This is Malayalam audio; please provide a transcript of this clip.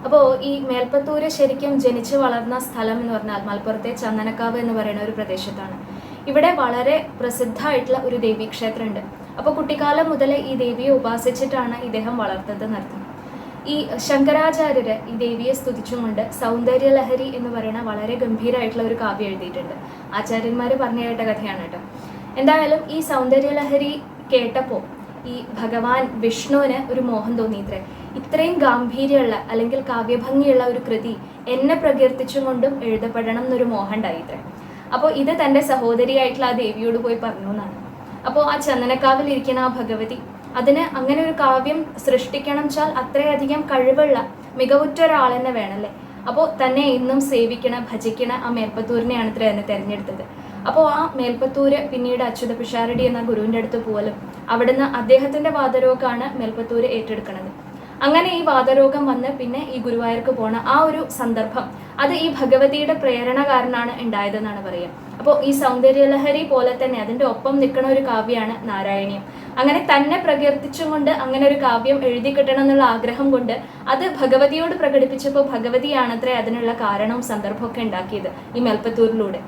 അപ്പോൾ ഈ മേൽപ്പത്തൂര് ശരിക്കും ജനിച്ചു വളർന്ന സ്ഥലം എന്ന് പറഞ്ഞാൽ മലപ്പുറത്തെ ചന്ദനക്കാവ് എന്ന് പറയുന്ന ഒരു പ്രദേശത്താണ്. ഇവിടെ വളരെ പ്രസിദ്ധമായിട്ടുള്ള ഒരു ദേവീക്ഷേത്രമുണ്ട്. അപ്പോൾ കുട്ടിക്കാലം മുതൽ ഈ ദേവിയെ ഉപാസിച്ചിട്ടാണ് ഇദ്ദേഹം വളർത്തത് നടത്തുന്നത്. ഈ ശങ്കരാചാര്യര് ഈ ദേവിയെ സ്തുതിച്ചുകൊണ്ട് സൗന്ദര്യലഹരി എന്ന് പറയുന്ന വളരെ ഗംഭീരമായിട്ടുള്ള ഒരു കാവ്യം എഴുതിയിട്ടുണ്ട്. ആചാര്യന്മാർ പറഞ്ഞു കേട്ട കഥയാണ് കേട്ടോ. എന്തായാലും ഈ സൗന്ദര്യലഹരി കേട്ടപ്പോൾ ഈ ഭഗവാൻ വിഷ്ണുവിന് ഒരു മോഹം തോന്നിയിത്രേ, ഇത്രയും ഗാംഭീര്യമുള്ള അല്ലെങ്കിൽ കാവ്യഭംഗിയുള്ള ഒരു കൃതി എന്നെ പ്രകീർത്തിച്ചുകൊണ്ടും എഴുതപ്പെടണം എന്നൊരു മോഹം ഉണ്ടായിത്രേ. അപ്പോൾ ഇത് തൻ്റെ സഹോദരിയായിട്ടുള്ള ആ ദേവിയോട് പോയി പറഞ്ഞു എന്നാണ്. അപ്പോൾ ആ ചന്ദനക്കാവിൽ ഇരിക്കുന്ന ആ ഭഗവതി അതിന് അങ്ങനെ ഒരു കാവ്യം സൃഷ്ടിക്കണം വെച്ചാൽ അത്രയധികം കഴിവുള്ള മികവുറ്റ ഒരാൾ തന്നെ വേണമല്ലേ. അപ്പോൾ തന്നെ ഇന്നും സേവിക്കണ ഭജിക്കണ ആ മേൽപ്പത്തൂരിനെയാണ് ഇത്ര തന്നെ തിരഞ്ഞെടുത്തത്. അപ്പോൾ ആ മേൽപ്പത്തൂര് പിന്നീട് അച്യുത പിഷാരടി എന്ന ഗുരുവിൻ്റെ അടുത്ത് പോലും അവിടുന്ന് അദ്ദേഹത്തിൻ്റെ വാദരോഗമാണ് മേൽപ്പത്തൂര് ഏറ്റെടുക്കുന്നത്. അങ്ങനെ ഈ വാദരോഗം വന്ന് പിന്നെ ഈ ഗുരുവായൂർക്ക് പോണ ആ ഒരു സന്ദർഭം അത് ഈ ഭഗവതിയുടെ പ്രേരണ കാരണമാണ് ഉണ്ടായതെന്നാണ് പറയുക. അപ്പോൾ ഈ സൗന്ദര്യലഹരി പോലെ തന്നെ അതിൻ്റെ ഒപ്പം നിൽക്കുന്ന ഒരു കാവ്യമാണ് നാരായണീയം. അങ്ങനെ തന്നെ പ്രകീർത്തിച്ചുകൊണ്ട് അങ്ങനെ ഒരു കാവ്യം എഴുതി കിട്ടണം എന്നുള്ള ആഗ്രഹം കൊണ്ട് അത് ഭഗവതിയോട് പ്രകടിപ്പിച്ചപ്പോൾ ഭഗവതിയാണത്രേ അതിനുള്ള കാരണവും സന്ദർഭമൊക്കെ ഉണ്ടാക്കിയത് ഈ മേൽപ്പത്തൂരിലൂടെ.